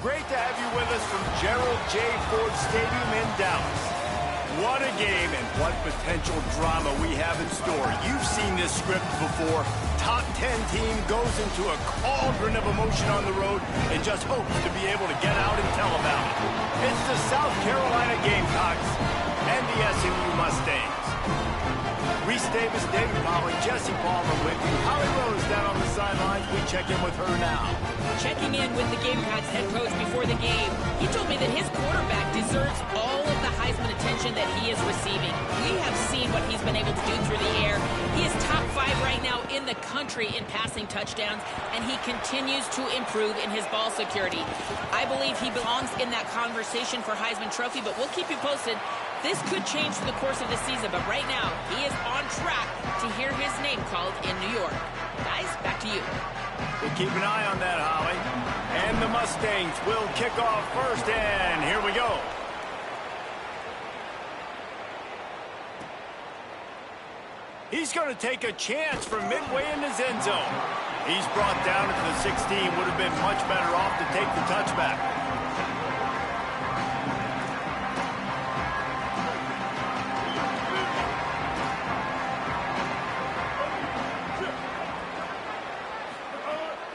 Great to have you with us from Gerald J. Ford Stadium in Dallas. What a game and what potential drama we have in store. You've seen this script before. Top 10 team goes into a cauldron of emotion on the road and just hopes to be able to get out and tell about it. It's the South Carolina Gamecocks and the SMU Mustangs. Reese Davis, David Polley, Jesse Palmer with you. Holly Rose down on the sidelines. We check in with her now. Checking in with the Gamecocks head coach before the game, he told me that his quarterback deserves all of the Heisman attention that he is receiving. We have seen what he's been able to do through the air. He is top 5 right now in the country in passing touchdowns, and he continues to improve in his ball security. I believe he belongs in that conversation for Heisman Trophy, but we'll keep you posted. This could change through the course of the season, but right now, he is on track to hear his name called in New York. Guys, back to you. We'll keep an eye on that, Holly. And the Mustangs will kick off first, and here we go. He's going to take a chance from midway in his end zone. He's brought down to the 16. Would have been much better off to take the touchback.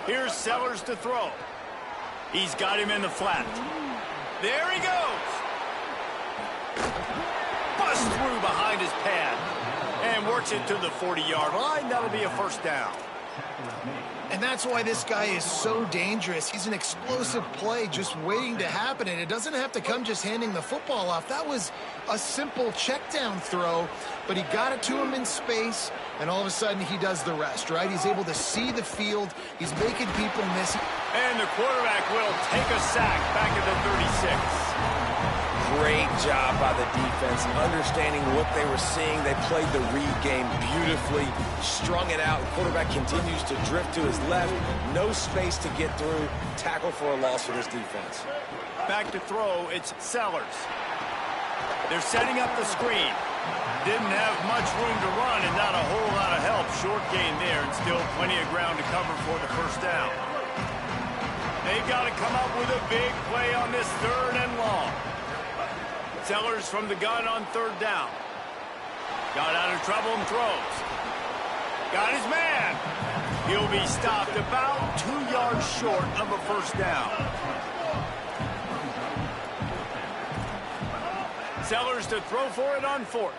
Here's Sellers to throw. He's got him in the flat. There he goes. Bust through behind his pad. And works it to the 40-yard line. That'll be a first down. And that's why this guy is so dangerous. He's an explosive play just waiting to happen, and it doesn't have to come just handing the football off. That was a simple check-down throw, but he got it to him in space, and all of a sudden he does the rest, right? He's able to see the field. He's making people miss. And the quarterback will take a sack back at the 36. Great job by the defense, understanding what they were seeing. They played the read game beautifully, strung it out. The quarterback continues to drift to his left. No space to get through. Tackle for a loss for this defense. Back to throw, it's Sellers. They're setting up the screen. Didn't have much room to run and not a whole lot of help. Short gain there and still plenty of ground to cover for the first down. They've got to come up with a big play on this 3rd and long. Sellers from the gun on 3rd down. Got out of trouble and throws. Got his man. He'll be stopped about 2 yards short of a first down. Sellers to throw for it on 4th.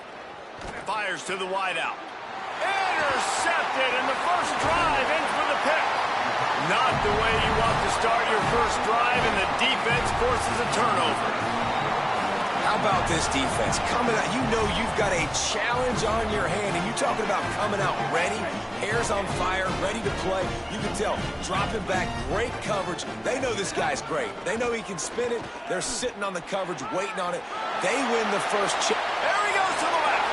Fires to the wideout. Intercepted, and the first drive ends with a pick. Not the way you want to start your first drive, and the defense forces a turnover. How about this defense? Coming out, you know you've got a challenge on your hand, and you're talking about coming out ready, hair's on fire, ready to play. You can tell, dropping back, great coverage. They know this guy's great. They know he can spin it. They're sitting on the coverage, waiting on it. They win the first chip. There he goes to the left.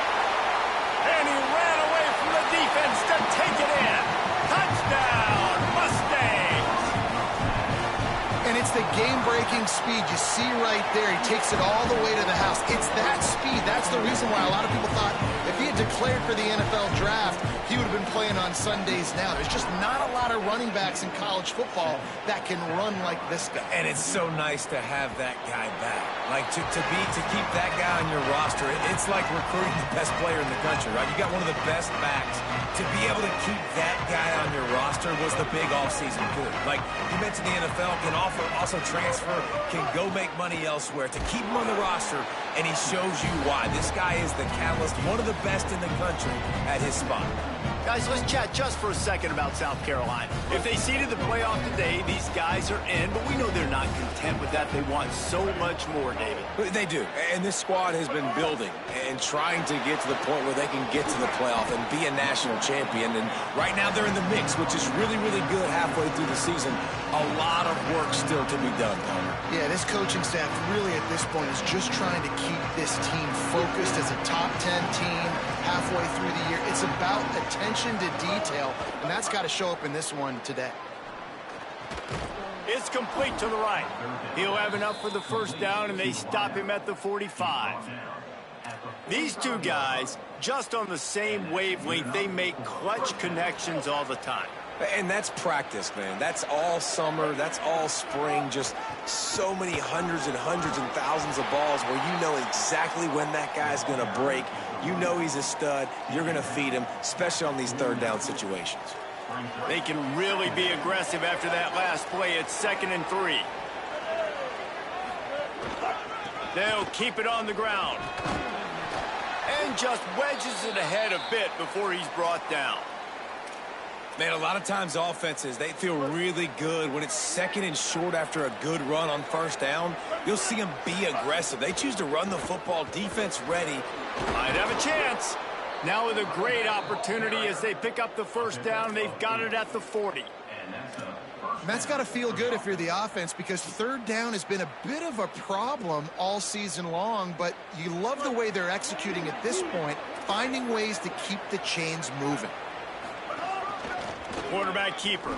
And he ran away from the defense to take it in. Touchdown, Mustangs! And it's the game-breaking speed you see right there. He takes it all the way to the house. It's that speed. That's the reason why a lot of people thought if he had declared for the NFL draft, he would have been playing on Sundays now. There's just not a lot of running backs in college football that can run like this guy. And it's so nice to have that guy back. Like, to keep that guy on your roster, it's like recruiting the best player in the country, right? You got one of the best backs. To be able to keep that guy on your roster was the big offseason good. Like, you mentioned the NFL can also transfer, can go make money elsewhere. To keep him on the roster, and he shows you why. This guy is the catalyst, one of the best in the country at his spot. Guys, let's chat just for a second about South Carolina. If they seeded the playoff today, these guys are in, but we know they're not content with that. They want so much more, David. They do, and this squad has been building and trying to get to the point where they can get to the playoff and be a national champion. And right now they're in the mix, which is really, really good halfway through the season. A lot of work still to be done, Palmer. Yeah, this coaching staff really at this point is just trying to keep this team focused as a top 10 team halfway through the year. It's about attention to detail, and that's got to show up in this one today. It's complete to the right. He'll have enough for the first down, and they stop him at the 45. These two guys, just on the same wavelength, they make clutch connections all the time. And that's practice, man. That's all summer. That's all spring. Just so many hundreds and thousands of balls where you know exactly when that guy's going to break. You know he's a stud. You're going to feed him, especially on these third down situations. They can really be aggressive after that last play. It's 2nd and 3. They'll keep it on the ground. And just wedges it ahead a bit before he's brought down. Man, a lot of times offenses, they feel really good when it's 2nd and short after a good run on 1st down. You'll see them be aggressive. They choose to run the football, defense ready. Might have a chance. Now with a great opportunity as they pick up the 1st down. They've got it at the 40. And that's got to feel good if you're the offense, because 3rd down has been a bit of a problem all season long, but you love the way they're executing at this point, finding ways to keep the chains moving. Quarterback keeper.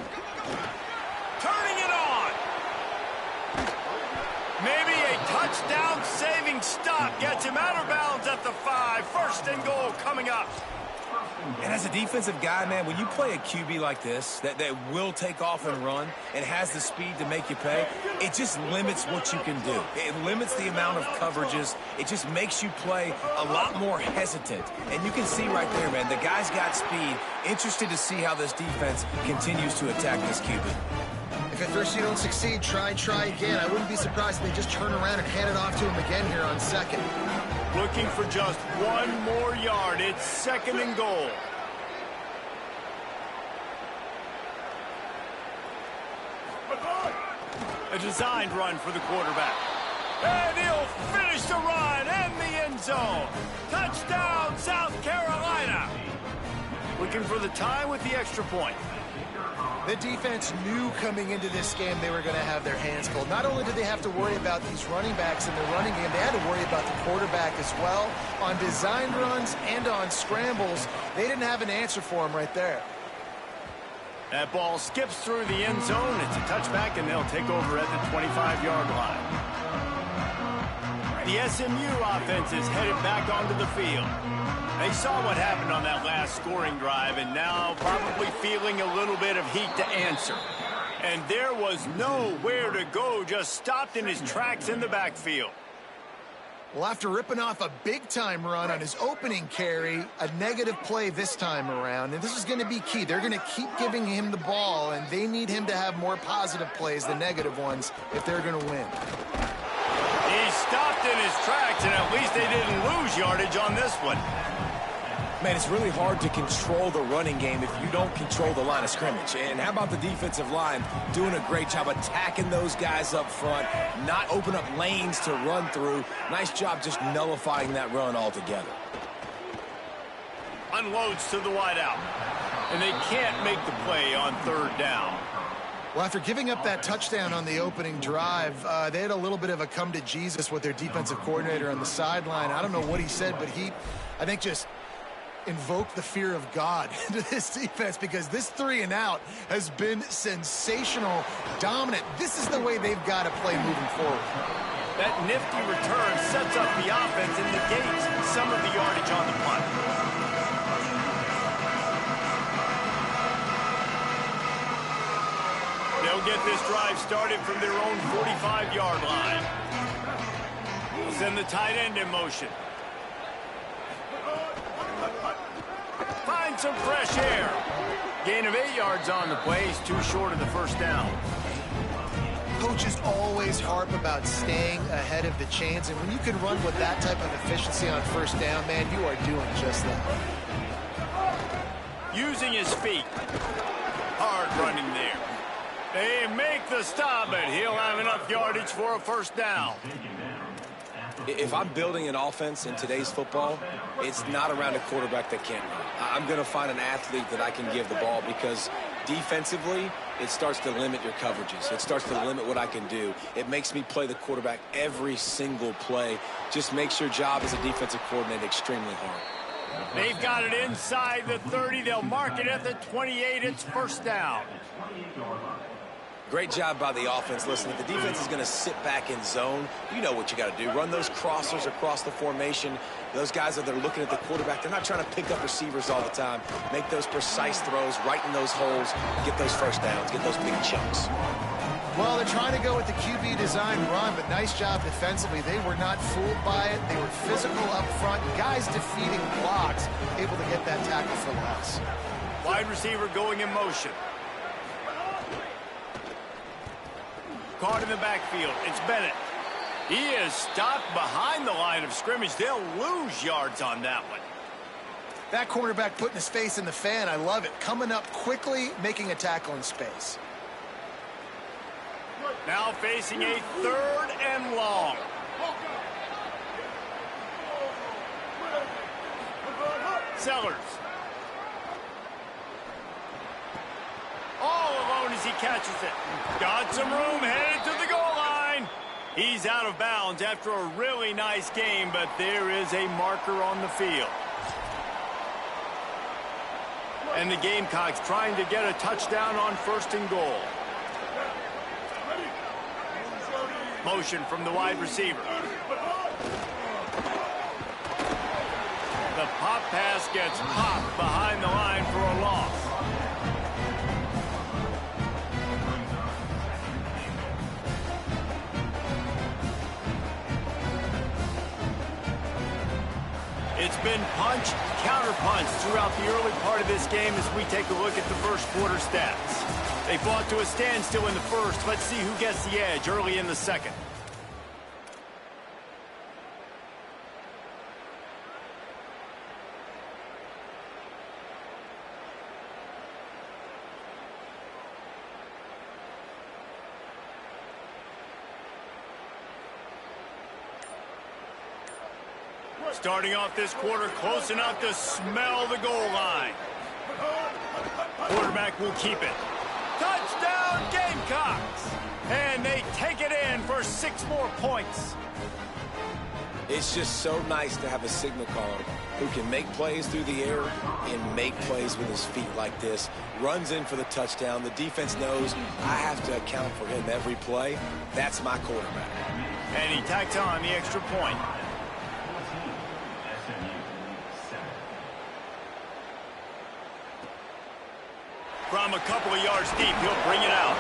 Turning it on. Maybe a touchdown saving stop gets him out of bounds at the 5. 1st and goal coming up. And as a defensive guy, man, when you play a QB like this that will take off and run and has the speed to make you pay, it just limits what you can do. It limits the amount of coverages. It just makes you play a lot more hesitant. And you can see right there, man, the guy's got speed. Interested to see how this defense continues to attack this QB. If at first you don't succeed, try again. I wouldn't be surprised if they just turn around and hand it off to him again here on 2nd. Looking for just 1 more yard. It's 2nd and goal. A designed run for the quarterback. And he'll finish the run and the end zone. Touchdown, South Carolina. Looking for the tie with the extra point. The defense knew coming into this game they were going to have their hands full. Not only did they have to worry about these running backs in the running game, they had to worry about the quarterback as well. On designed runs and on scrambles, they didn't have an answer for him right there. That ball skips through the end zone. It's a touchback, and they'll take over at the 25-yard line. The SMU offense is headed back onto the field. They saw what happened on that last scoring drive, and now probably feeling a little bit of heat to answer. And there was nowhere to go, just stopped in his tracks in the backfield. Well, after ripping off a big-time run on his opening carry, a negative play this time around, and this is going to be key. They're going to keep giving him the ball, and they need him to have more positive plays than negative ones if they're going to win. He stopped in his tracks, and at least they didn't lose yardage on this one. Man, it's really hard to control the running game if you don't control the line of scrimmage. And how about the defensive line doing a great job attacking those guys up front, not open up lanes to run through. Nice job just nullifying that run altogether. Unloads to the wideout. And they can't make the play on 3rd down. Well, after giving up that touchdown on the opening drive, they had a little bit of a come to Jesus with their defensive coordinator on the sideline. I don't know what he said, but I think, just invoke the fear of God into this defense, because this 3-and-out has been sensational, dominant. This is the way they've got to play moving forward. That nifty return sets up the offense and negates some of the yardage on the punt. They'll get this drive started from their own 45-yard line. We'll send the tight end in motion. Find some fresh air. Gain of 8 yards on the play. He's too short of the 1st down. Coaches always harp about staying ahead of the chains, and when you can run with that type of efficiency on 1st down, man, you are doing just that. Using his feet. Hard running there. They make the stop, but he'll have enough yardage for a 1st down. If I'm building an offense in today's football, it's not around a quarterback that can't run. I'm going to find an athlete that I can give the ball, because defensively, it starts to limit your coverages. It starts to limit what I can do. It makes me play the quarterback every single play. Just makes your job as a defensive coordinator extremely hard. They've got it inside the 30. They'll mark it at the 28. It's 1st down. Great job by the offense. Listen, if the defense is going to sit back in zone, you know what you got to do. Run those crossers across the formation. Those guys that are looking at the quarterback, they're not trying to pick up receivers all the time. Make those precise throws right in those holes. Get those first downs. Get those big chunks. Well, they're trying to go with the QB design run, but nice job defensively. They were not fooled by it. They were physical up front. Guys defeating blocks, able to get that tackle for loss. Wide receiver going in motion. Caught in the backfield. It's Bennett. He is stopped behind the line of scrimmage. They'll lose yards on that one. That cornerback putting his face in the fan. I love it. Coming up quickly, making a tackle in space. Now facing a 3rd and long. Sellers. All alone as he catches it. Got some room, headed to the goal line. He's out of bounds after a really nice game, but there is a marker on the field. And the Gamecocks trying to get a touchdown on 1st and goal. Motion from the wide receiver. The pop pass gets popped behind the line for a loss. It's been punch, counter punch throughout the early part of this game as we take a look at the first quarter stats. They fought to a standstill in the first. Let's see who gets the edge early in the second. Starting off this quarter close enough to smell the goal line. Quarterback will keep it. Touchdown Gamecocks! And they take it in for 6 more points. It's just so nice to have a signal caller who can make plays through the air and make plays with his feet like this. Runs in for the touchdown. The defense knows I have to account for him every play. That's my quarterback. And he tacks on the extra point. From a couple of yards deep, he'll bring it out.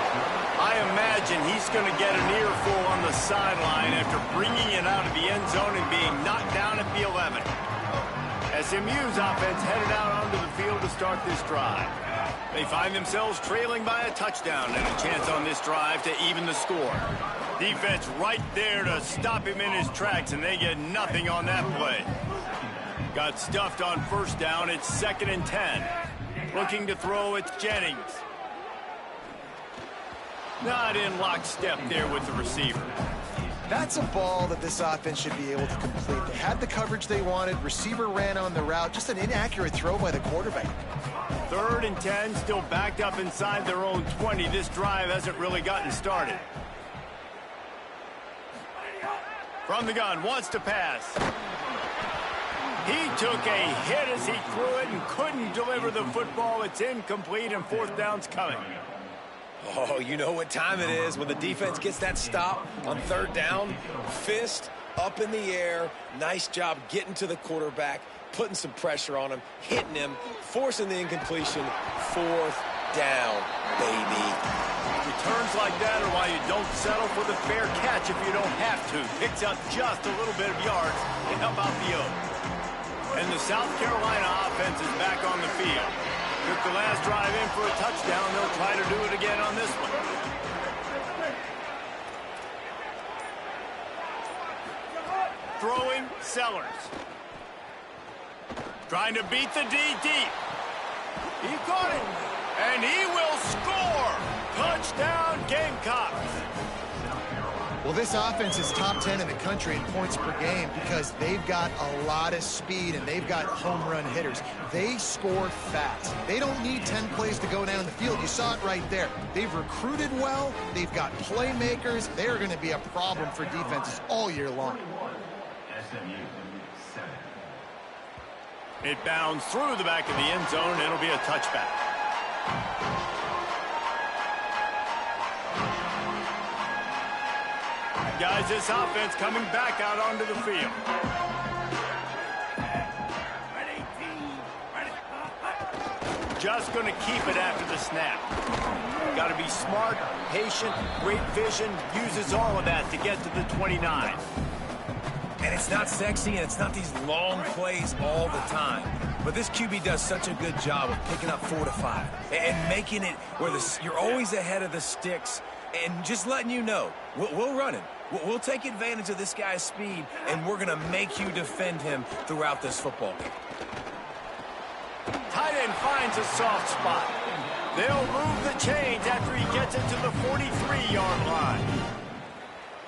I imagine he's going to get an earful on the sideline after bringing it out of the end zone and being knocked down at the 11. SMU's offense headed out onto the field to start this drive. They find themselves trailing by a touchdown and a chance on this drive to even the score. Defense right there to stop him in his tracks, and they get nothing on that play. Got stuffed on 1st down. It's 2nd and 10. Looking to throw, it's Jennings. Not in lockstep there with the receiver. That's a ball that this offense should be able to complete. They had the coverage they wanted. Receiver ran on the route. Just an inaccurate throw by the quarterback. 3rd and 10, still backed up inside their own 20. This drive hasn't really gotten started. From the gun, wants to pass. He took a hit as he threw it and couldn't deliver the football. It's incomplete, and 4th down's coming. Oh, you know what time it is when the defense gets that stop on 3rd down. Fist up in the air. Nice job getting to the quarterback, putting some pressure on him, hitting him, forcing the incompletion. 4th down, baby. Returns like that are why you don't settle for the fair catch if you don't have to. Picks up just a little bit of yards to help out the Oaks. And the South Carolina offense is back on the field. Took the last drive in for a touchdown. They'll try to do it again on this one. Throwing, Sellers. Trying to beat the D deep. He caught it. And he will score. Touchdown, Gamecocks. Well, this offense is top 10 in the country in points per game because they've got a lot of speed and they've got home run hitters. They score fast. They don't need 10 plays to go down the field. You saw it right there. They've recruited well. They've got playmakers. They're going to be a problem for defenses all year long. It bounds through the back of the end zone. It'll be a touchback. Guys, this offense coming back out onto the field. Just going to keep it after the snap. Got to be smart, patient, great vision, uses all of that to get to the 29. And it's not sexy, and it's not these long plays all the time. But this QB does such a good job of picking up 4 to 5 and making it where you're always ahead of the sticks and just letting you know, we'll run him. We'll take advantage of this guy's speed, and we're going to make you defend him throughout this football game. Tight end finds a soft spot. They'll move the chains after he gets it to the 43-yard line.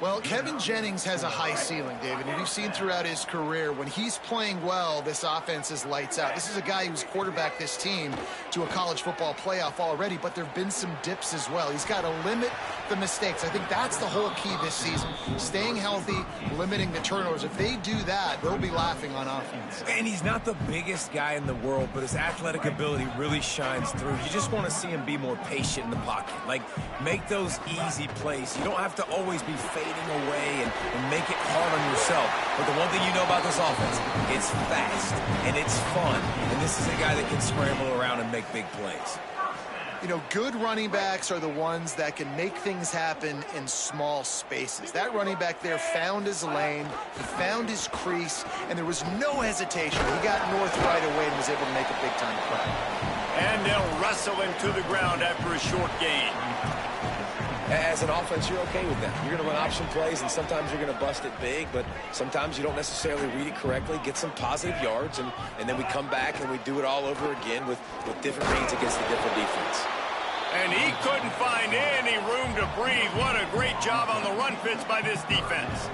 Well, Kevin Jennings has a high ceiling, David, and you've seen throughout his career when he's playing well, this offense is lights out. This is a guy who's quarterbacked this team to a college football playoff already, but there have been some dips as well. He's got to limit the mistakes. I think that's the whole key this season. Staying healthy, limiting the turnovers. If they do that, they'll be laughing on offense. And he's not the biggest guy in the world, but his athletic ability really shines through. You just want to see him be more patient in the pocket. Like, make those easy plays. You don't have to always be fading away and make it hard on yourself. But the one thing you know about this offense, it's fast and it's fun. And this is a guy that can scramble around and make big plays. You know, good running backs are the ones that can make things happen in small spaces. That running back there found his lane, he found his crease, and there was no hesitation. He got north right away and was able to make a big-time play. And they'll wrestle him to the ground after a short gain. As an offense, you're okay with that. You're going to run option plays, and sometimes you're going to bust it big, but sometimes you don't necessarily read it correctly, get some positive yards, and then we come back and we do it all over again with different means against a different defense. And he couldn't find any room to breathe. What a great job on the run fits by this defense.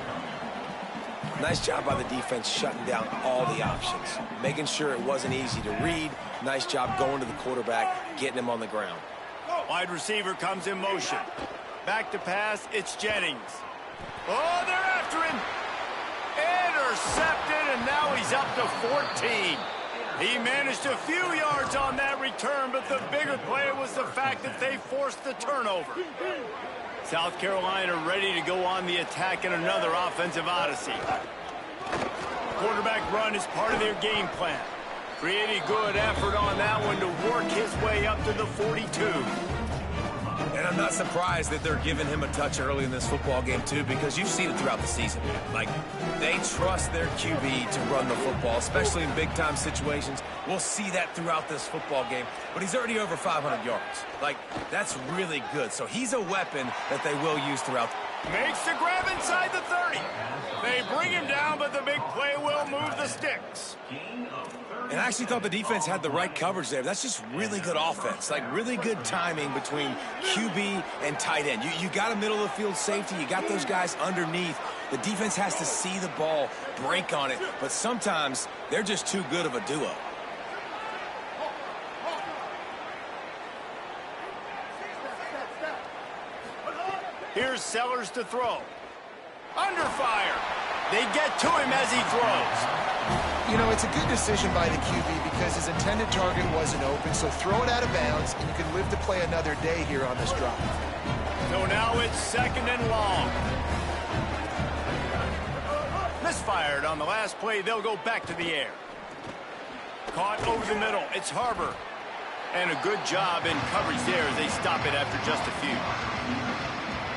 Nice job by the defense shutting down all the options, making sure it wasn't easy to read. Nice job going to the quarterback, getting him on the ground. Wide receiver comes in motion. Back to pass, it's Jennings. Oh, they're after him. Intercepted, and now he's up to 14. He managed a few yards on that return, but the bigger play was the fact that they forced the turnover. South Carolina ready to go on the attack in another offensive odyssey. Quarterback run is part of their game plan. Pretty good effort on that one to work his way up to the 42. And I'm not surprised that they're giving him a touch early in this football game, too, because you've seen it throughout the season. Like, they trust their QB to run the football, especially in big-time situations. We'll see that throughout this football game. But he's already over 500 yards. Like, that's really good. So he's a weapon that they will use throughout. Makes the grab inside the 30. They bring him down, but the big play will move the sticks. And I actually thought the defense had the right coverage there. That's just really good offense. Like, really good timing between QB and tight end. You got a middle-of-the-field safety. You got those guys underneath. The defense has to see the ball, break on it. But sometimes they're just too good of a duo. Here's Sellers to throw. Under fire. They get to him as he throws. You know, it's a good decision by the QB because his intended target wasn't open, so throw it out of bounds, and you can live to play another day here on this drive. So now it's second and long. Misfired on the last play. They'll go back to the air. Caught over the middle. It's Harbor. And a good job in coverage there as they stop it after just a few.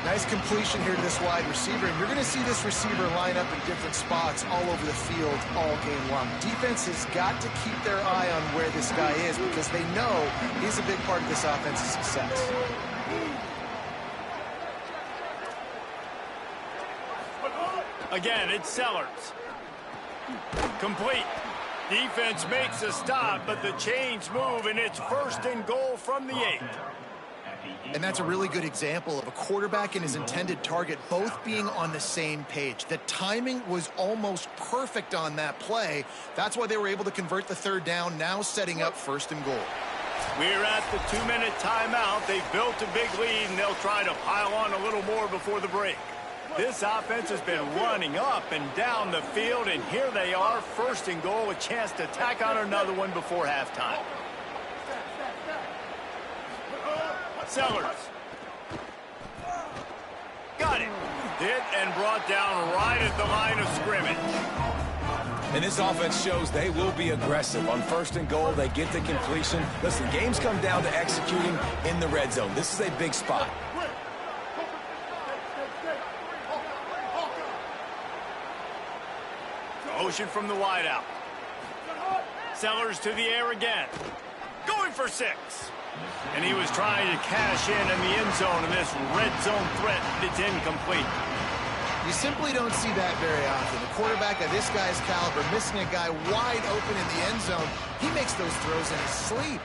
Nice completion here to this wide receiver, and you're going to see this receiver line up in different spots all over the field all game long. Defense has got to keep their eye on where this guy is because they know he's a big part of this offense's success. Again, it's Sellers. Complete. Defense makes a stop, but the chains move, and it's first and goal from the 8. And that's a really good example of a quarterback and his intended target both being on the same page. The timing was almost perfect on that play. That's why they were able to convert the third down, now setting up first and goal. We're at the 2-minute timeout. They've built a big lead, and they'll try to pile on a little more before the break. This offense has been running up and down the field, and here they are, first and goal, a chance to tack on another one before halftime. Sellers. Hit and brought down right at the line of scrimmage. And this offense shows they will be aggressive. On 1st and goal, they get the completion. Listen, games come down to executing in the red zone. This is a big spot. Motion from the wideout. Sellers to the air again. Going for 6. And he was trying to cash in the end zone, and this red zone threat, it's incomplete. You simply don't see that very often. A quarterback of this guy's caliber missing a guy wide open in the end zone. He makes those throws in his sleep.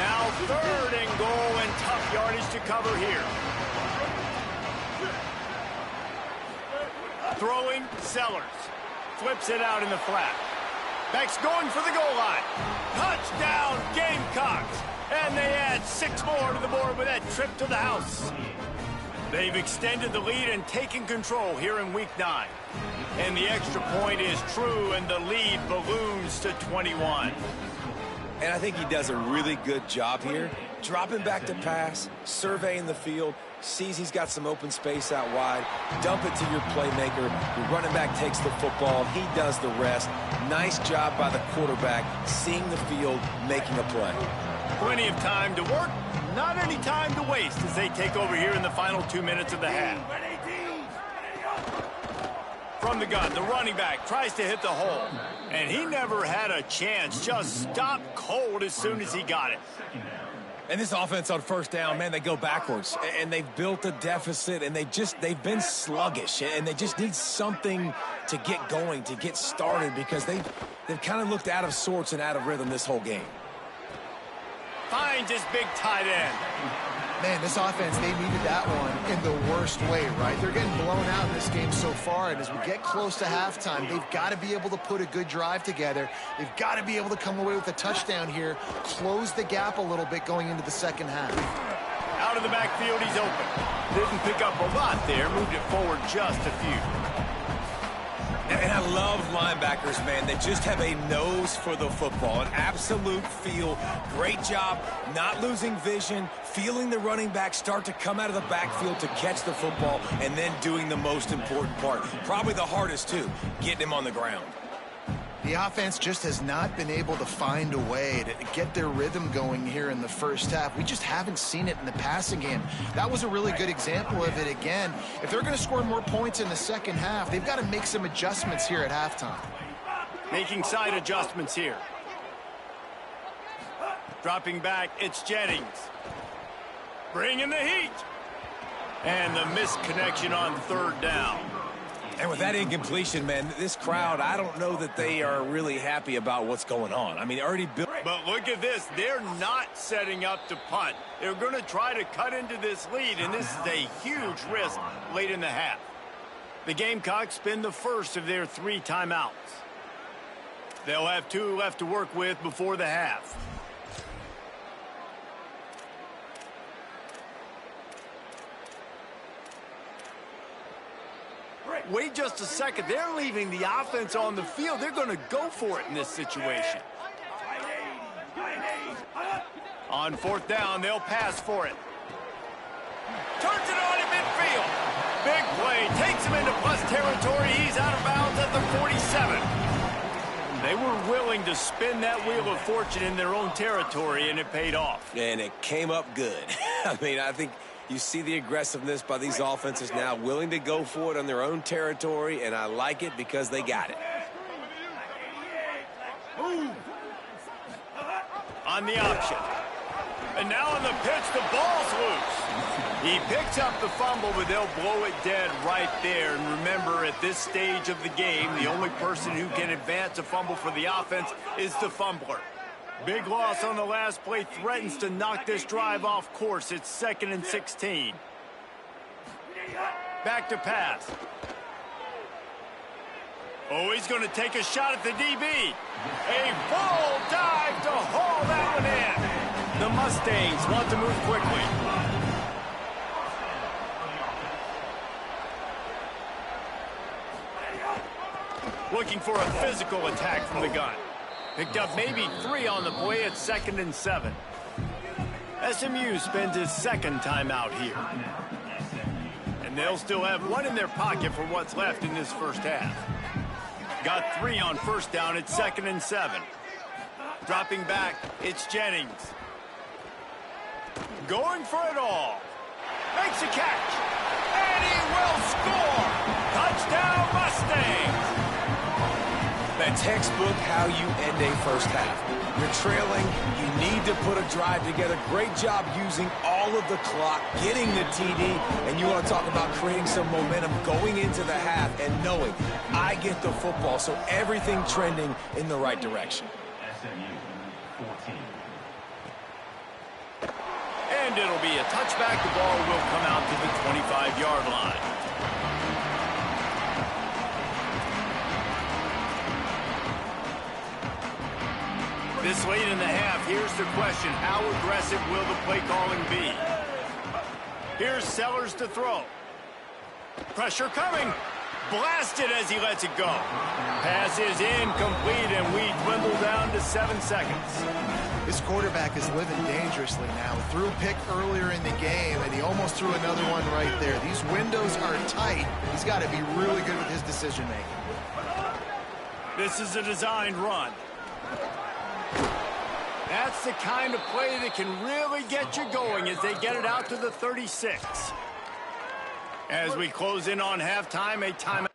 Now 3rd and goal and tough yardage to cover here. Throwing, Sellers. Flips it out in the flat. Beck's going for the goal line. Touchdown, Gamecocks. And they add 6 more to the board with that trip to the house. They've extended the lead and taken control here in Week 9. And the extra point is true, and the lead balloons to 21. And I think he does a really good job here. Dropping back to pass, surveying the field, sees he's got some open space out wide, dump it to your playmaker. Your running back takes the football. He does the rest. Nice job by the quarterback, seeing the field, making a play. Plenty of time to work, not any time to waste as they take over here in the final 2 minutes of the half. From the gun, the running back tries to hit the hole. And he never had a chance, just stopped cold as soon as he got it. And this offense on 1st down, man, they go backwards. And they've built a deficit, and they've been sluggish. And they just need something to get going, to get started, because they've kind of looked out of sorts and out of rhythm this whole game. Finds his big tight end. Man, this offense, they needed that one in the worst way, right? They're getting blown out in this game so far, and as we get close to halftime, they've got to be able to put a good drive together. They've got to be able to come away with a touchdown here, close the gap a little bit going into the second half. Out of the backfield, he's open. Didn't pick up a lot there, moved it forward just a few. And I love linebackers, man. They just have a nose for the football, an absolute feel. Great job not losing vision, feeling the running back start to come out of the backfield to catch the football, and then doing the most important part. Probably the hardest, too, getting him on the ground. The offense just has not been able to find a way to get their rhythm going here in the first half. We just haven't seen it in the passing game. That was a really good example of it again. If they're going to score more points in the second half, they've got to make some adjustments here at halftime. Making side adjustments here. Dropping back, it's Jennings. Bringing the heat. And the misconnection on 3rd down. And with that incompletion, man, this crowd, I don't know that they are really happy about what's going on. I mean, already built. But look at this. They're not setting up to punt. They're going to try to cut into this lead, and this is a huge risk late in the half. The Gamecocks spend the first of their 3 timeouts. They'll have 2 left to work with before the half. Wait just a second. They're leaving the offense on the field. They're going to go for it in this situation. On 4th down, they'll pass for it. Turns it on in midfield. Big play. Takes him into plus territory. He's out of bounds at the 47. They were willing to spin that wheel of fortune in their own territory, and it paid off. And it came up good. I mean, I think you see the aggressiveness by these offenses now, willing to go for it on their own territory, and I like it because they got it. On the option. And now on the pitch, the ball's loose. He picks up the fumble, but they'll blow it dead right there. And remember, at this stage of the game, the only person who can advance a fumble for the offense is the fumbler. Big loss on the last play, threatens to knock this drive off course. It's 2nd and 16. Back to pass. Oh, he's going to take a shot at the DB. A full dive to haul that one in. The Mustangs want to move quickly. Looking for a physical attack from the gun. Picked up maybe 3 on the play at 2nd and 7. SMU spends his second timeout here. And they'll still have 1 in their pocket for what's left in this first half. Got 3 on first down at 2nd and 7. Dropping back, it's Jennings. Going for it all. Makes a catch. And he will score. Touchdown Mustangs. That textbook how you end a first half. You're trailing. You need to put a drive together. Great job using all of the clock, getting the TD, and you want to talk about creating some momentum going into the half and knowing I get the football, so everything trending in the right direction. SMU 14. And it'll be a touchback. The ball will come out to the 25-yard line. This late in the half, here's the question. How aggressive will the play calling be? Here's Sellers to throw. Pressure coming. Blasted as he lets it go. Pass is incomplete, and we dwindle down to 7 seconds. This quarterback is living dangerously now. Threw a pick earlier in the game, and he almost threw another one right there. These windows are tight. He's got to be really good with his decision-making. This is a designed run. That's the kind of play that can really get you going as they get it out to the 36. As we close in on halftime, a timeout.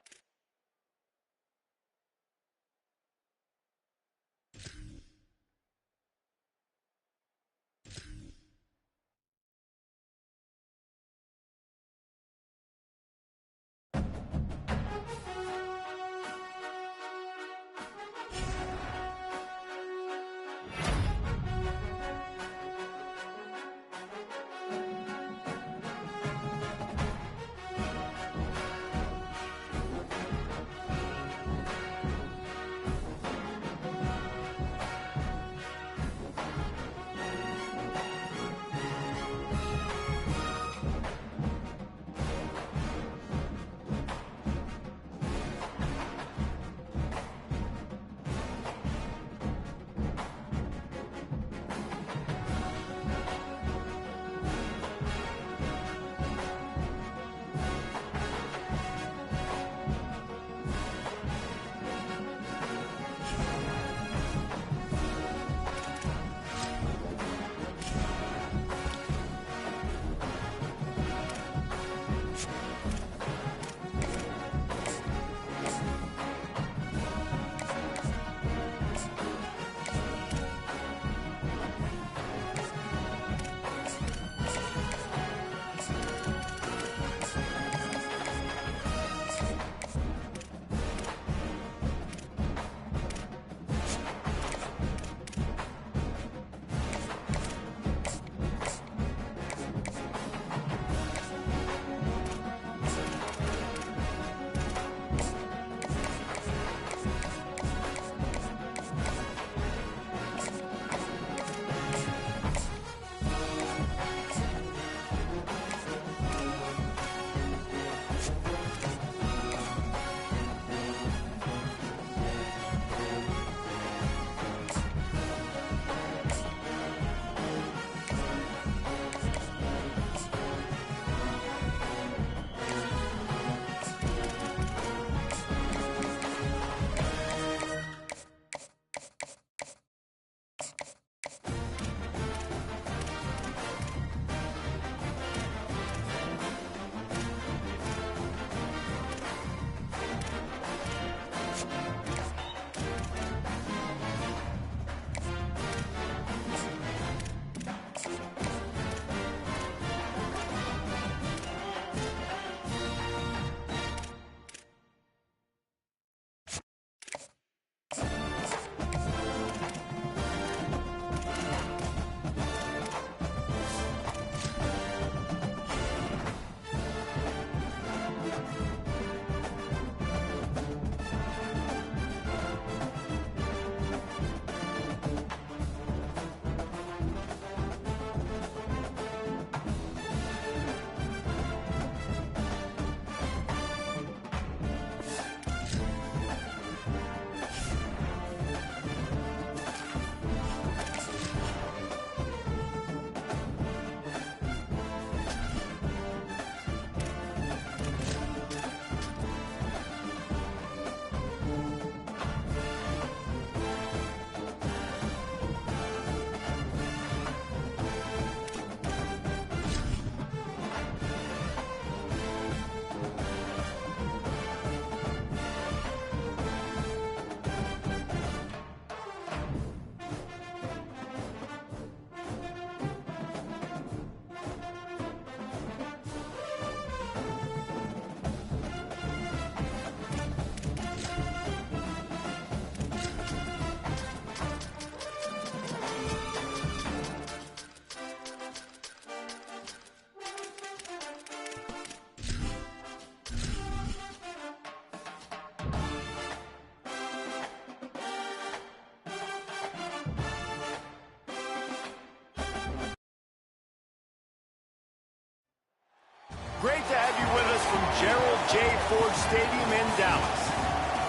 Great to have you with us from Gerald J. Ford Stadium in Dallas.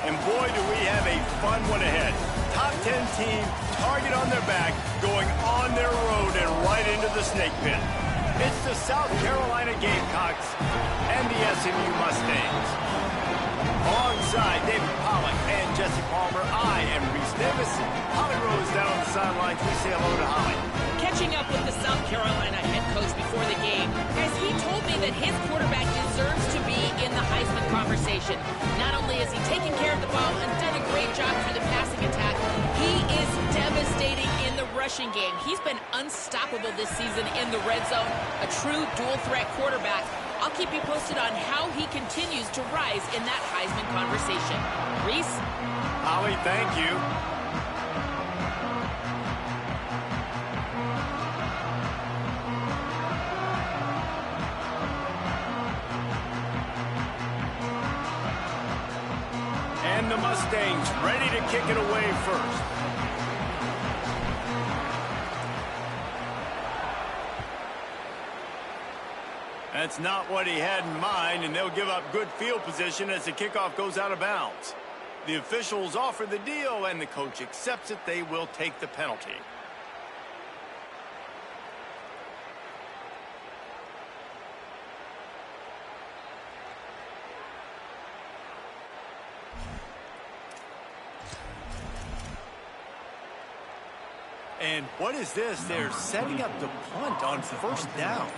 And boy, do we have a fun one ahead. Top 10 team, target on their back, going on their road and right into the snake pit. It's the South Carolina Gamecocks and the SMU Mustangs. Alongside David Pollack and Jesse Palmer, I am Reese Davis. Holly Rose down on the sidelines. We say hello to Holly. Catching up with the South Carolina head coach before the game, as he told me that his quarterback deserves to be in the Heisman conversation. Not only has he taken care of the ball and done a great job through the passing attack, he is devastating in the rushing game. He's been unstoppable this season in the red zone, a true dual-threat quarterback. I'll keep you posted on how he continues to rise in that Heisman conversation. Reese? Holly, thank you. And the Mustangs ready to kick it away first. That's not what he had in mind, and they'll give up good field position as the kickoff goes out of bounds. The officials offer the deal, and the coach accepts it. They will take the penalty. And what is this? They're setting up the punt on first down.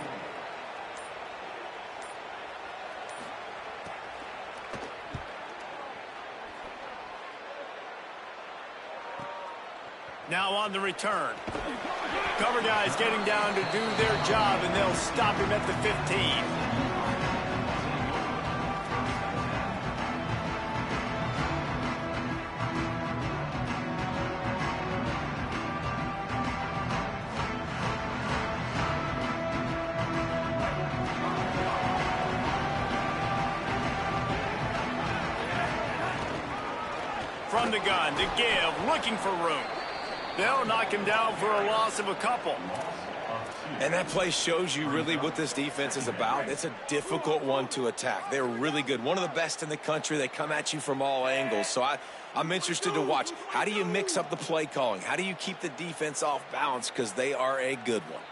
Now on the return. Cover guys getting down to do their job, and they'll stop him at the 15. From the gun, to give, looking for room. They'll knock him down for a loss of a couple. And that play shows you really what this defense is about. It's a difficult one to attack. They're really good. One of the best in the country. They come at you from all angles. So I'm interested to watch. How do you mix up the play calling? How do you keep the defense off balance? Because they are a good one.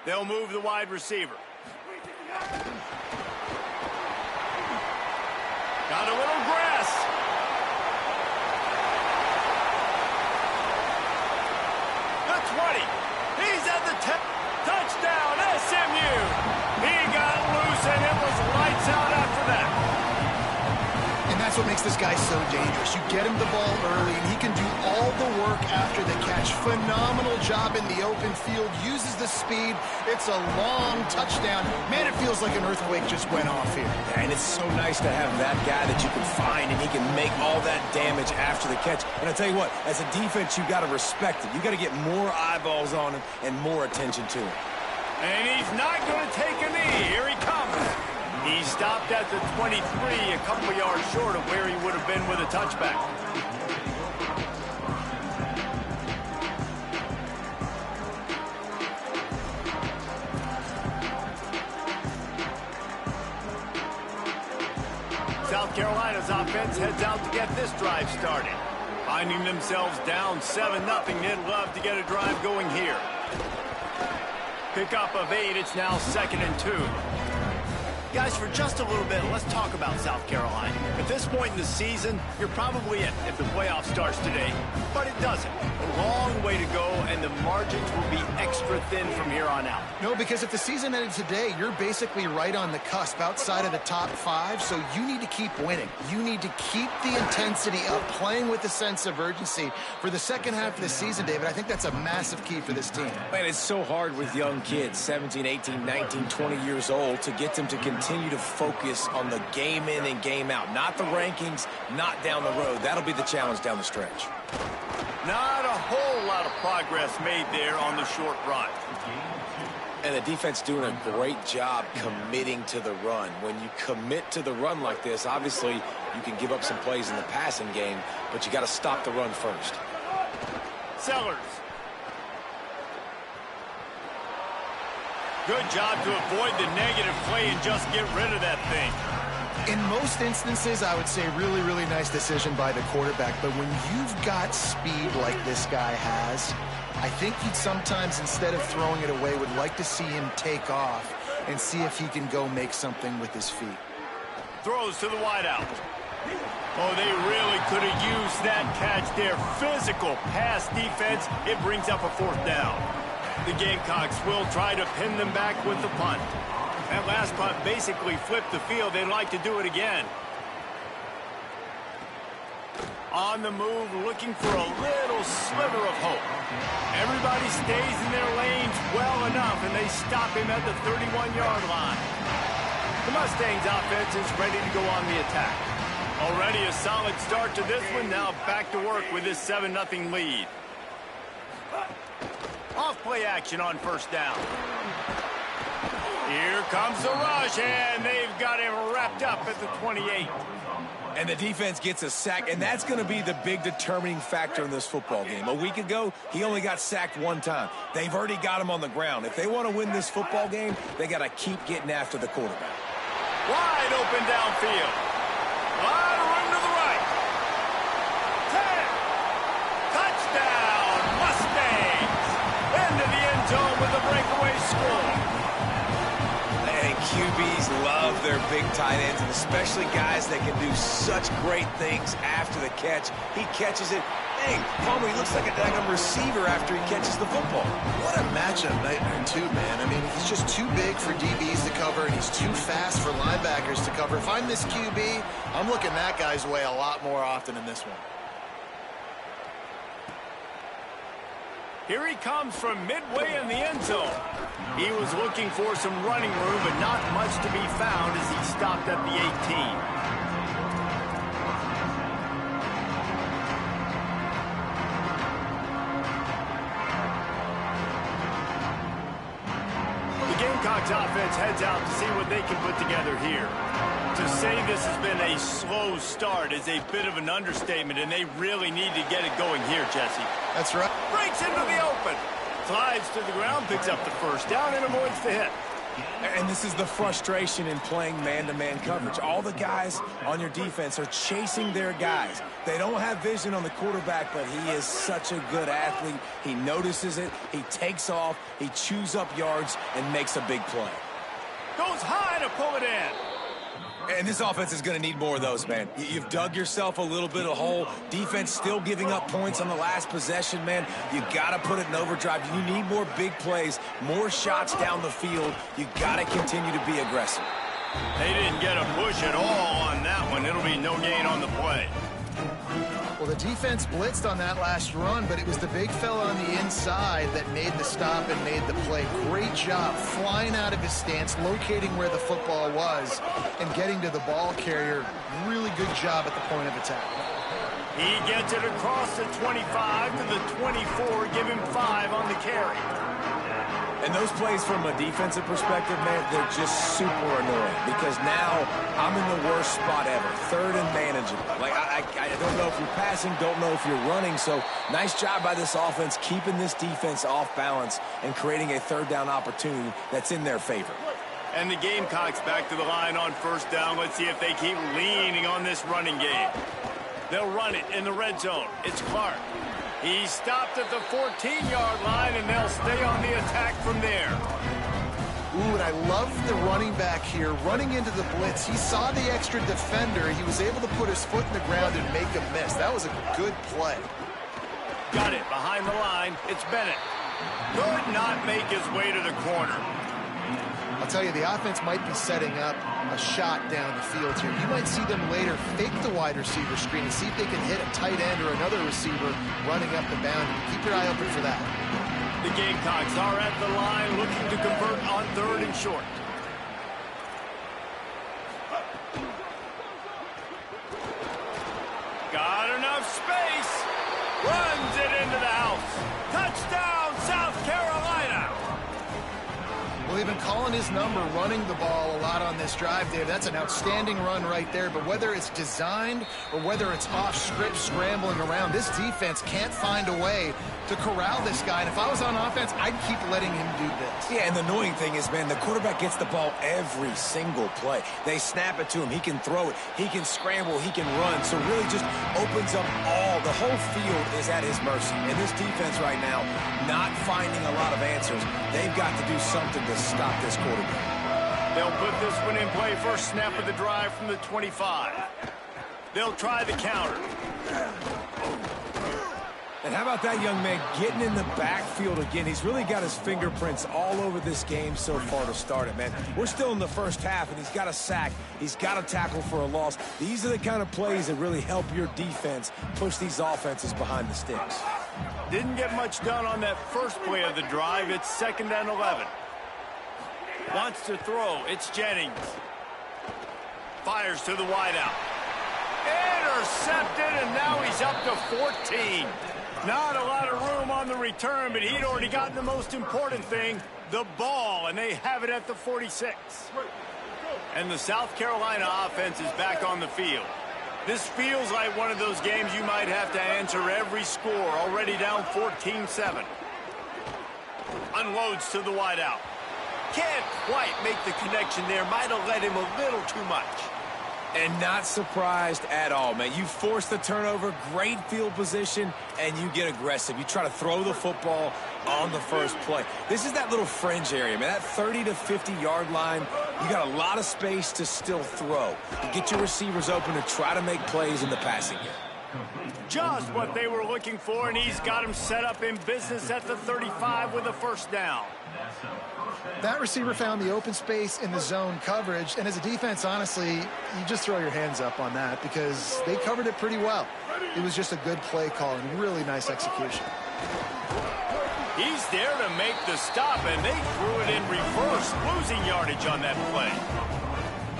They'll move the wide receiver. Got a little grass. The 20. He's at the 10. Touchdown, SMU. He got loose, and it was lights out after that. And that's what makes this guy so dangerous. You get him the ball early, and he can do all the work after the catch. Phenomenal job in the open field. Uses the speed. It's a long touchdown. Man, it feels like an earthquake just went off here. And it's so nice to have that guy that you can find, and he can make all that damage after the catch. And I tell you what, as a defense, you got to respect it. You got to get more eyeballs on him and more attention to him. And he's not going to take a knee. Here he comes. He stopped at the 23, a couple yards short of where he would have been with a touchback. South Carolina's offense heads out to get this drive started. Finding themselves down 7-0, they'd love to get a drive going here. Pickup of 8, it's now 2nd and 2. Guys, for just a little bit, let's talk about South Carolina. At this point in the season, you're probably in if the playoff starts today, but it doesn't. A long way to go, and the margins will be extra thin from here on out. No, because if the season ended today, you're basically right on the cusp outside of the top 5, so you need to keep winning. You need to keep the intensity up, playing with a sense of urgency for the second half of the season, David. I think that's a massive key for this team. Man, it's so hard with young kids, 17, 18, 19, 20 years old, to get them to continue to focus on the game in and game out. Not the rankings, not down the road. That'll be the challenge down the stretch. Not a whole lot of progress made there on the short run. And the defense doing a great job committing to the run. When you commit to the run like this, obviously you can give up some plays in the passing game, but you got to stop the run first. Sellers. Good job to avoid the negative play and just get rid of that thing. In most instances, I would say really, really nice decision by the quarterback. But when you've got speed like this guy has, I think he'd sometimes, instead of throwing it away, would like to see him take off and see if he can go make something with his feet. Throws to the wideout. Oh, they really could have used that catch there. Physical pass defense. It brings up a 4th down. The Gamecocks will try to pin them back with the punt. That last punt basically flipped the field. They'd like to do it again. On the move, looking for a little sliver of hope. Everybody stays in their lanes well enough, and they stop him at the 31-yard line. The Mustangs offense is ready to go on the attack. Already a solid start to this one. Now back to work with this 7-0 lead. Off-play action on 1st down. Here comes the rush, and they've got him wrapped up at the 28. And the defense gets a sack, and that's going to be the big determining factor in this football game. A week ago, he only got sacked 1 time. They've already got him on the ground. If they want to win this football game, they got to keep getting after the quarterback. Wide open downfield. A lot of room to the right. 10. Touchdown, Mustangs. Into the end zone with a breakaway score. And QBs love their big tight ends, and especially guys that can do such great things after the catch. He catches it. Dang, Palmer, he looks like a daggum receiver after he catches the football. What a matchup nightmare, too, man. I mean, he's just too big for DBs to cover, and he's too fast for linebackers to cover. If I'm this QB, I'm looking that guy's way a lot more often in this one. Here he comes from midway in the end zone. He was looking for some running room, but not much to be found as he stopped at the 18. Gamecocks offense heads out to see what they can put together here. To say this has been a slow start is a bit of an understatement, and they really need to get it going here, Jesse. That's right. Breaks into the open. Slides to the ground, picks up the 1st down, and avoids the hit. And this is the frustration in playing man-to-man coverage. All the guys on your defense are chasing their guys. They don't have vision on the quarterback, but he is such a good athlete. He notices it, he takes off, he chews up yards, and makes a big play. Goes high to pull it in. And this offense is going to need more of those, man. You've dug yourself a little bit of hole. Defense still giving up points on the last possession, man. You got to put it in overdrive. You need more big plays, more shots down the field. You got to continue to be aggressive. They didn't get a push at all on that one. It'll be no gain on the play. Well, the defense blitzed on that last run, but it was the big fella on the inside that made the stop and made the play. Great job flying out of his stance, locating where the football was, and getting to the ball carrier. Really good job at the point of attack. He gets it across the 25 to the 24, give him 5 on the carry. And those plays from a defensive perspective, man, they're just super annoying because now I'm in the worst spot ever, 3rd and manageable. Like, I don't know if you're passing, don't know if you're running, so nice job by this offense keeping this defense off balance and creating a 3rd down opportunity that's in their favor. And the Gamecocks back to the line on 1st down. Let's see if they keep leaning on this running game. They'll run it in the red zone. It's Clark. He stopped at the 14-yard line, and they'll stay on the attack from there. Ooh, and I love the running back here running into the blitz. He saw the extra defender. He was able to put his foot in the ground and make a miss. That was a good play. Got it behind the line. It's Bennett. Could not make his way to the corner. I'll tell you, the offense might be setting up a shot down the field here. You might see them later fake the wide receiver screen and see if they can hit a tight end or another receiver running up the boundary. Keep your eye open for that. The Gamecocks are at the line looking to convert on 3rd and short. Got enough space. Runs it into the house. Touchdown, South Carolina. Well, they've been calling his number, running the ball a lot on this drive, Dave. That's an outstanding run right there. But whether it's designed or whether it's off script scrambling around, this defense can't find a way to corral this guy. And if I was on offense, I'd keep letting him do this. Yeah, and the annoying thing is, man, the quarterback gets the ball every single play. They snap it to him. He can throw it. He can scramble. He can run. So really just opens up the whole field is at his mercy. And this defense right now, not finding a lot of answers. They've got to do something to stop this quarterback. They'll put this one in play first snap of the drive from the 25. They'll try the counter. And how about that young man getting in the backfield again? He's really got his fingerprints all over this game so far to start it, man. We're still in the first half, and he's got a sack. He's got a tackle for a loss. These are the kind of plays that really help your defense push these offenses behind the sticks. Didn't get much done on that first play of the drive. It's 2nd and 11. Wants to throw. It's Jennings. Fires to the wideout. Intercepted, and now he's up to 14. Not a lot of room on the return, but he'd already gotten the most important thing, the ball, and they have it at the 46. And the South Carolina offense is back on the field. This feels like one of those games you might have to answer every score, already down 14-7. Unloads to the wideout. Can't quite make the connection there. Might have let him a little too much. And not surprised at all, man. You force the turnover, great field position, and you get aggressive. You try to throw the football on the first play. This is that little fringe area, man. That 30 to 50-yard line, you got a lot of space to still throw. You get your receivers open to try to make plays in the passing game. Just what they were looking for, and he's got him set up in business at the 35 with a first down. That receiver found the open space in the zone coverage, and as a defense, honestly, you just throw your hands up on that because they covered it pretty well. It was just a good play call and really nice execution. He's there to make the stop, and they threw it in reverse, losing yardage on that play.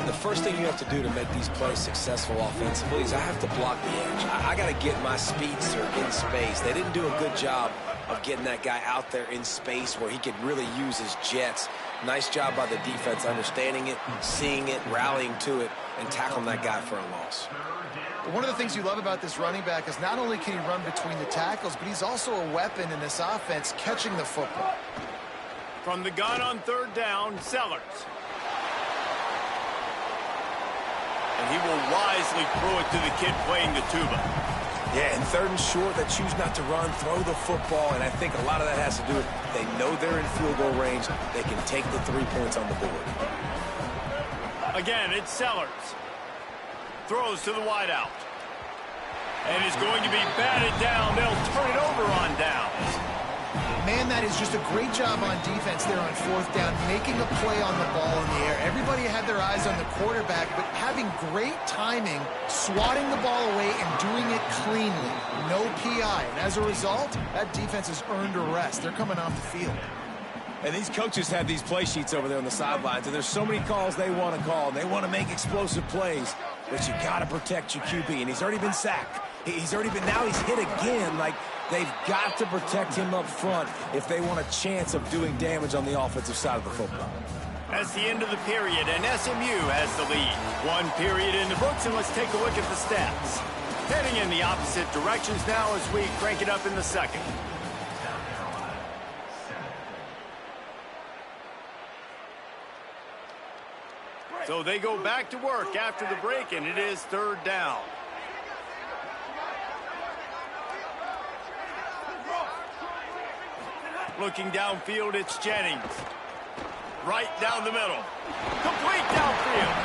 The first thing you have to do to make these plays successful offensively is I have to block the edge. I got to get my speedster in space. They didn't do a good job of getting that guy out there in space where he could really use his jets. Nice job by the defense understanding it, seeing it, rallying to it, and tackling that guy for a loss. But one of the things you love about this running back is not only can he run between the tackles, but he's also a weapon in this offense catching the football. From the gun on 3rd down, Sellers. And he will wisely throw it to the kid playing the tuba. Yeah, and 3rd and short, they choose not to run, throw the football, and I think a lot of that has to do with they know they're in field goal range. They can take the 3 points on the board. Again, it's Sellers. Throws to the wideout. And is going to be batted down. They'll turn it over on downs. Man, that is just a great job on defense there on 4th down, making a play on the ball in the air. Everybody had their eyes on the quarterback, but having great timing, swatting the ball away and doing it cleanly. No PI. And as a result, that defense has earned a rest. They're coming off the field. And these coaches have these play sheets over there on the sidelines, and there's so many calls they want to call, and they want to make explosive plays, but you got to protect your QB, and he's already been sacked. Now he's hit again. Like, they've got to protect him up front if they want a chance of doing damage on the offensive side of the football. That's the end of the period, and SMU has the lead. 1 period in the books, and let's take a look at the stats. Heading in the opposite directions now as we crank it up in the 2nd. So they go back to work after the break, and it is 3rd down. Looking downfield, it's Jennings. Right down the middle. Complete downfield.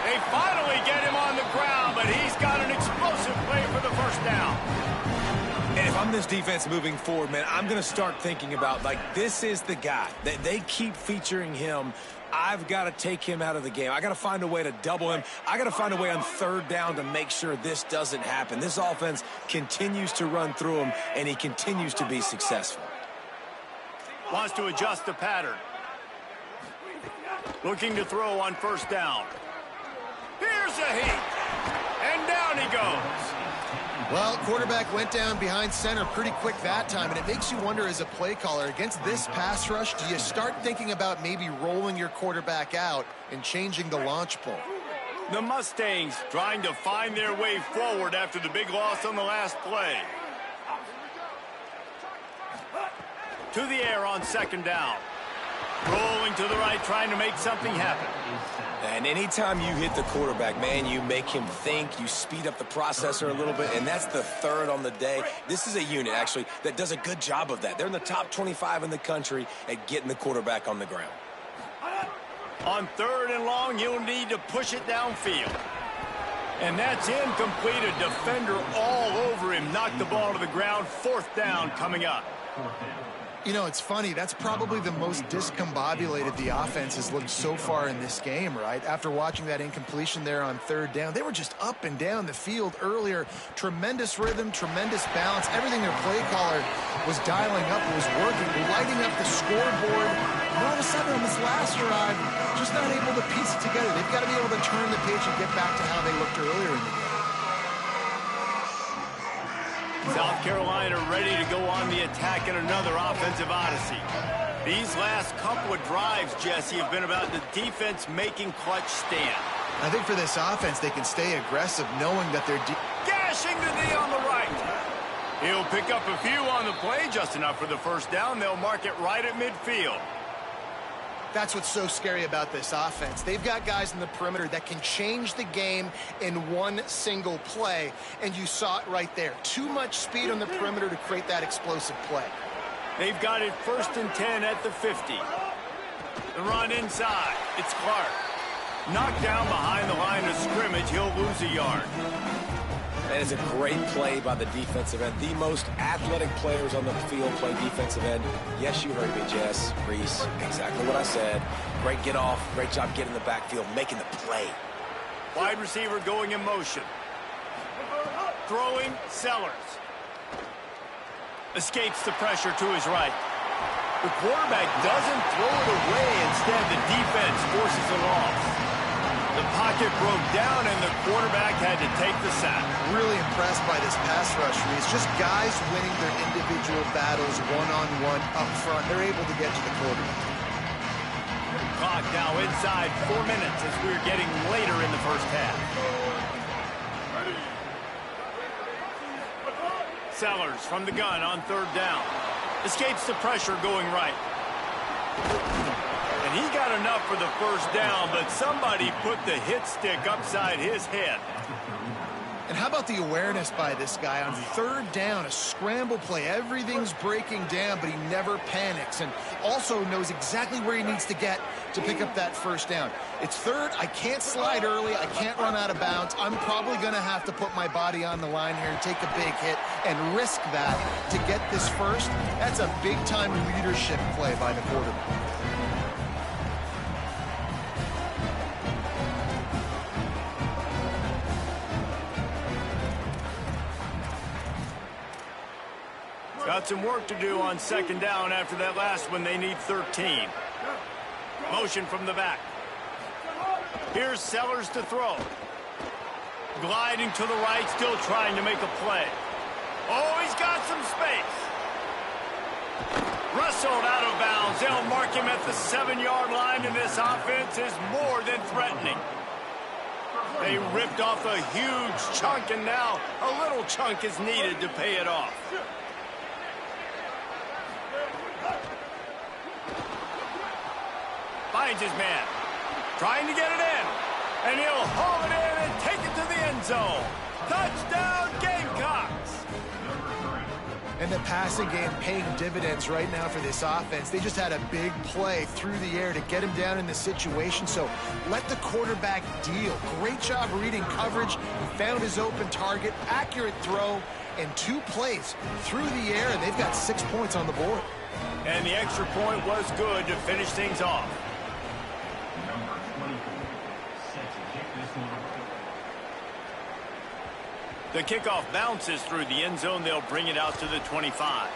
They finally get him on the ground, but he's got an explosive play for the first down. And if I'm this defense moving forward, man, I'm going to start thinking about, like, this is the guy. They keep featuring him. I've got to take him out of the game. I got to find a way to double him. I got to find a way on 3rd down to make sure this doesn't happen. This offense continues to run through him, and he continues to be successful. Wants to adjust the pattern. Looking to throw on 1st down. Here's a heat. And down he goes. Well, quarterback went down behind center pretty quick that time, and it makes you wonder as a play caller, against this pass rush, do you start thinking about maybe rolling your quarterback out and changing the launch point? The Mustangs trying to find their way forward after the big loss on the last play. To the air on second down. Rolling to the right, trying to make something happen. And anytime you hit the quarterback, man, you make him think, you speed up the processor a little bit, and that's the third on the day. This is a unit, actually, that does a good job of that. They're in the top 25 in the country at getting the quarterback on the ground. On third and long, you'll need to push it downfield. And that's incomplete. A defender all over him. Knocked the ball to the ground. Fourth down coming up. You know, it's funny. That's probably the most discombobulated the offense has looked so far in this game, right? After watching that incompletion there on third down, they were just up and down the field earlier. Tremendous rhythm, tremendous balance. Everything their play caller was dialing up was working, lighting up the scoreboard. And all of a sudden on this last drive, just not able to piece it together. They've got to be able to turn the page and get back to how they looked earlier in the game. South Carolina ready to go on the attack in another offensive odyssey. These last couple of drives, Jesse, have been about the defense making clutch stand. I think for this offense, they can stay aggressive knowing that they're Gashing the knee on the right. He'll pick up a few on the play, just enough for the first down. They'll mark it right at midfield. That's what's so scary about this offense. They've got guys in the perimeter that can change the game in one single play, and you saw it right there. Too much speed on the perimeter to create that explosive play. They've got it 1st and 10 at the 50. The run inside. It's Clark. Knocked down behind the line of scrimmage. He'll lose a yard. That is a great play by the defensive end. The most athletic players on the field play defensive end. Yes, you heard me, Jess, Reese. Exactly what I said. Great get off. Great job getting the backfield, making the play. Wide receiver going in motion. Throwing, Sellers. Escapes the pressure to his right. The quarterback doesn't throw it away. Instead, the defense forces a loss. The pocket broke down, and the quarterback had to take the sack. Really impressed by this pass rush, Reese. Just guys winning their individual battles one-on-one up front. They're able to get to the quarterback. Clock now inside 4 minutes as we're getting later in the first half. Sellers from the gun on third down. Escapes the pressure going right. And he got enough for the first down, but somebody put the hit stick upside his head. And how about the awareness by this guy on third down, a scramble play. Everything's breaking down, but he never panics and also knows exactly where he needs to get to pick up that first down. It's third. I can't slide early. I can't run out of bounds. I'm probably going to have to put my body on the line here and take a big hit and risk that to get this first. That's a big-time leadership play by the quarterback. Got some work to do on second down after that last one. They need 13. Motion from the back. Here's Sellers to throw. Gliding to the right, still trying to make a play. Oh, he's got some space. Wrestled out of bounds. They'll mark him at the 7-yard line, and this offense is more than threatening. They ripped off a huge chunk, and now a little chunk is needed to pay it off. Finds his man. Trying to get it in. And he'll haul it in and take it to the end zone. Touchdown, Gamecocks! And the passing game paying dividends right now for this offense. They just had a big play through the air to get him down in the situation. So let the quarterback deal. Great job reading coverage. He found his open target. Accurate throw. And 2 plays through the air. And they've got 6 points on the board. And the extra point was good to finish things off. The kickoff bounces through the end zone. They'll bring it out to the 25.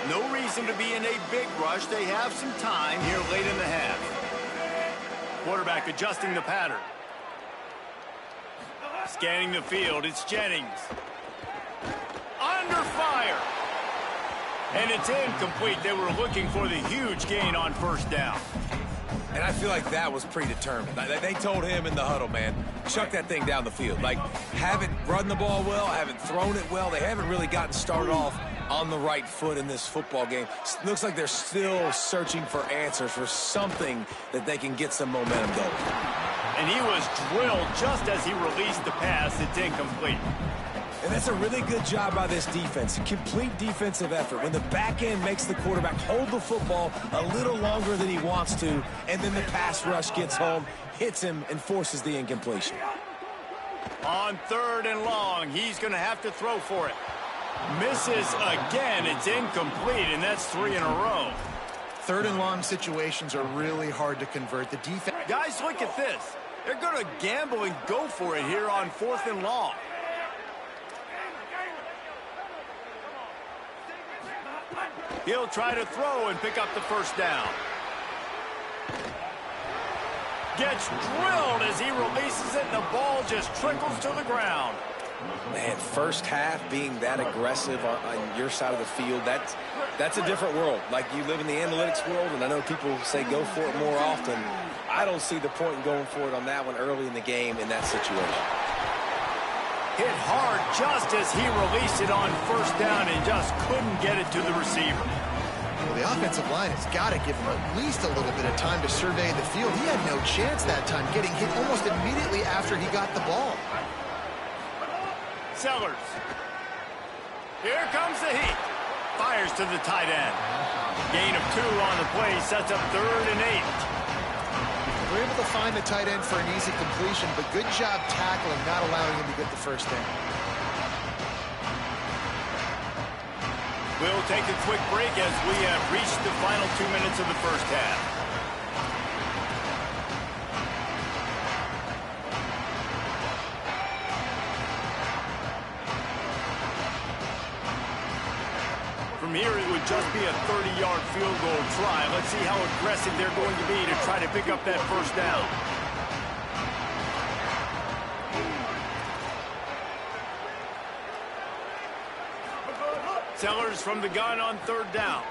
No reason to be in a big rush. They have some time here late in the half. Quarterback adjusting the pattern. Scanning the field. It's Jennings. Under fire. And it's incomplete. They were looking for the huge gain on first down. And I feel like that was predetermined. They told him in the huddle, man, chuck that thing down the field. Like, haven't run the ball well, haven't thrown it well. They haven't really gotten started off on the right foot in this football game. Looks like they're still searching for answers, for something that they can get some momentum going. And he was drilled just as he released the pass. It's incomplete. And that's a really good job by this defense. Complete defensive effort. When the back end makes the quarterback hold the football a little longer than he wants to, and then the pass rush gets home, hits him, and forces the incompletion. On 3rd and long, he's going to have to throw for it. Misses again. It's incomplete, and that's 3 in a row. 3rd and long situations are really hard to convert. The defense. Guys, look at this. They're going to gamble and go for it here on 4th and long. He'll try to throw and pick up the first down. Gets drilled as he releases it, and the ball just trickles to the ground. Man, first half being that aggressive on your side of the field, that's a different world. Like, you live in the analytics world, and I know people say go for it more often. I don't see the point in going for it on that one early in the game in that situation. Hit hard just as he released it on 1st down and just couldn't get it to the receiver. Well, the offensive line has got to give him at least a little bit of time to survey the field. He had no chance that time, getting hit almost immediately after he got the ball. Sellers. Here comes the heat. Fires to the tight end. Gain of 2 on the play, sets up 3rd and 8. We're able to find the tight end for an easy completion, but good job tackling, not allowing him to get the first down. We'll take a quick break as we have reached the final 2 minutes of the first half. From here, it would just be a 30-yard field goal try. Let's see how aggressive they're going to be to try to pick up that first down. Sellers from the gun on 3rd down.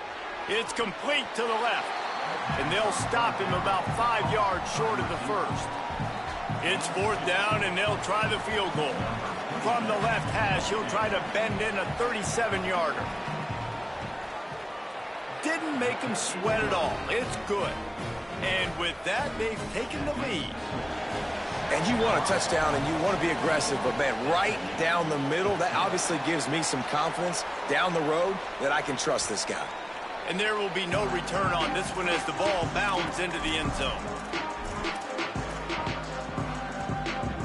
It's complete to the left. And they'll stop him about 5 yards short of the first. It's 4th down, and they'll try the field goal. From the left hash, he'll try to bend in a 37-yarder. Didn't make him sweat at all. It's good. And with that, they've taken the lead. And you want a touchdown and you want to be aggressive, but, man, right down the middle, that obviously gives me some confidence down the road that I can trust this guy. And there will be no return on this one as the ball bounds into the end zone.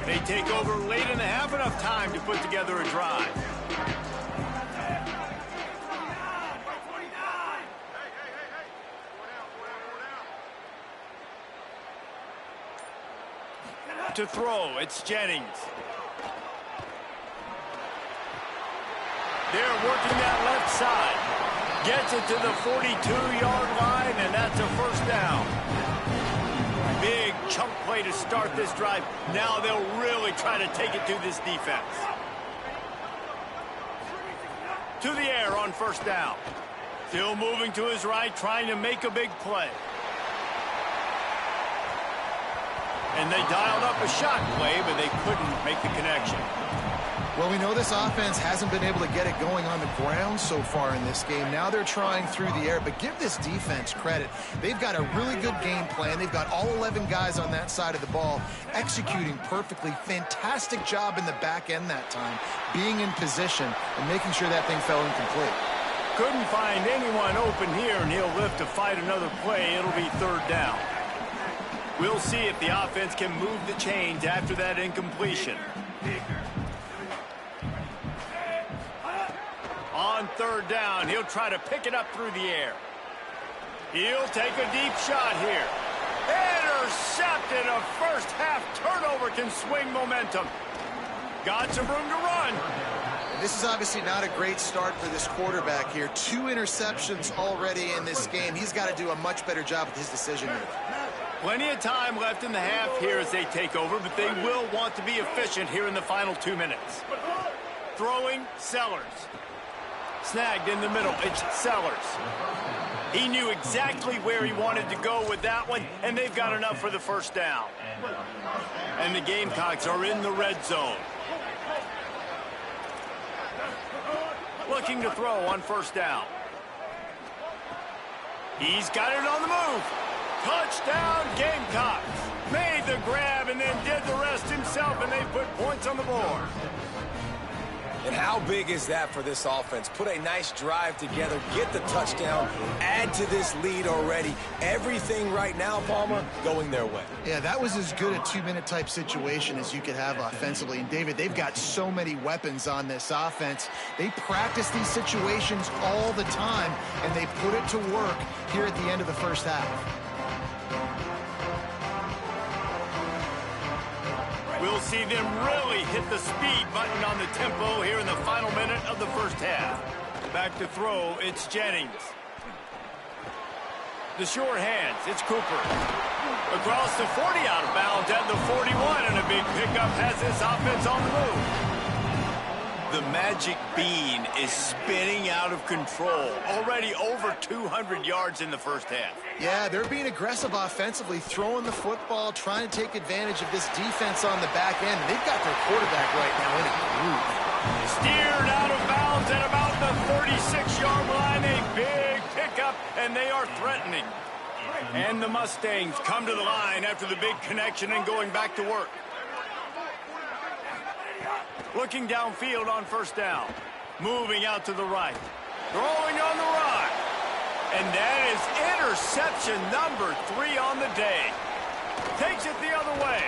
They take over late in the half, enough time to put together a drive. To throw, it's Jennings. They're working that left side. Gets it to the 42-yard line, and that's a first down. Big chunk play to start this drive. Now they'll really try to take it to this defense. To the air on 1st down. Still moving to his right, trying to make a big play. And they dialed up a shot play, but they couldn't make the connection. Well, we know this offense hasn't been able to get it going on the ground so far in this game. Now they're trying through the air, but give this defense credit. They've got a really good game plan. They've got all 11 guys on that side of the ball executing perfectly. Fantastic job in the back end that time, being in position and making sure that thing fell incomplete. Couldn't find anyone open here, and he'll live to fight another play. It'll be 3rd down. We'll see if the offense can move the chains after that incompletion. On 3rd down, he'll try to pick it up through the air. He'll take a deep shot here. Intercepted. A first half turnover can swing momentum. Got some room to run. And this is obviously not a great start for this quarterback here. 2 interceptions already in this game. He's got to do a much better job with his decision making. Plenty of time left in the half here as they take over, but they will want to be efficient here in the final 2 minutes. Throwing, Sellers. Snagged in the middle, it's Sellers. He knew exactly where he wanted to go with that one, and they've got enough for the first down. And the Gamecocks are in the red zone. Looking to throw on first down. He's got it on the move. Touchdown, Gamecocks. Made the grab and then did the rest himself, and they put points on the board. And how big is that for this offense? Put a nice drive together, get the touchdown, add to this lead already. Everything right now, Palmer, going their way. Yeah, that was as good a two-minute type situation as you could have offensively. And, David, they've got so many weapons on this offense. They practice these situations all the time, and they put it to work here at the end of the first half. We'll see them really hit the speed button on the tempo here in the final minute of the first half. Back to throw, it's Jennings. The short hands, it's Cooper. Across the 40 out of bounds at the 41, and a big pickup has this offense on the move. The magic bean is spinning out of control. Already over 200 yards in the first half. Yeah, they're being aggressive offensively, throwing the football, trying to take advantage of this defense on the back end. And they've got their quarterback right now in a groove. Steered out of bounds at about the 36-yard line. A big pickup, and they are threatening. And the Mustangs come to the line after the big connection and going back to work. Looking downfield on first down. Moving out to the right. Throwing on the run. And that is interception number 3 on the day. Takes it the other way.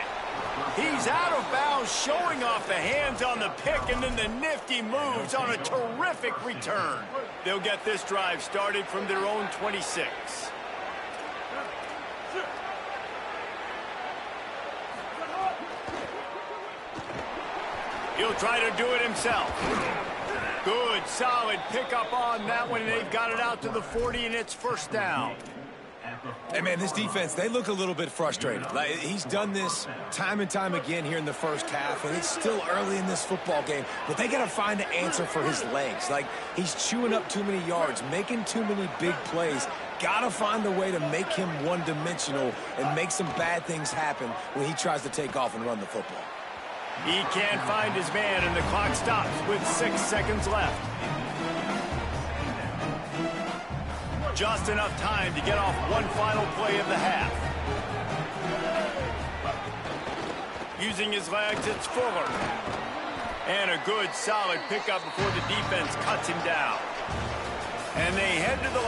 He's out of bounds, showing off the hands on the pick, and then the nifty moves on a terrific return. They'll get this drive started from their own 26. He'll try to do it himself. Good, solid pickup on that one, and they've got it out to the 40, and it's first down. Hey, man, this defense, they look a little bit frustrated. Like, he's done this time and time again here in the first half, and it's still early in this football game, but they got to find an answer for his legs. Like, he's chewing up too many yards, making too many big plays. Got to find a way to make him one-dimensional and make some bad things happen when he tries to take off and run the football. He can't find his man, and the clock stops with 6 seconds left. Just enough time to get off one final play of the half. Using his legs, it's Fuller. And a good, solid pickup before the defense cuts him down. And they head to the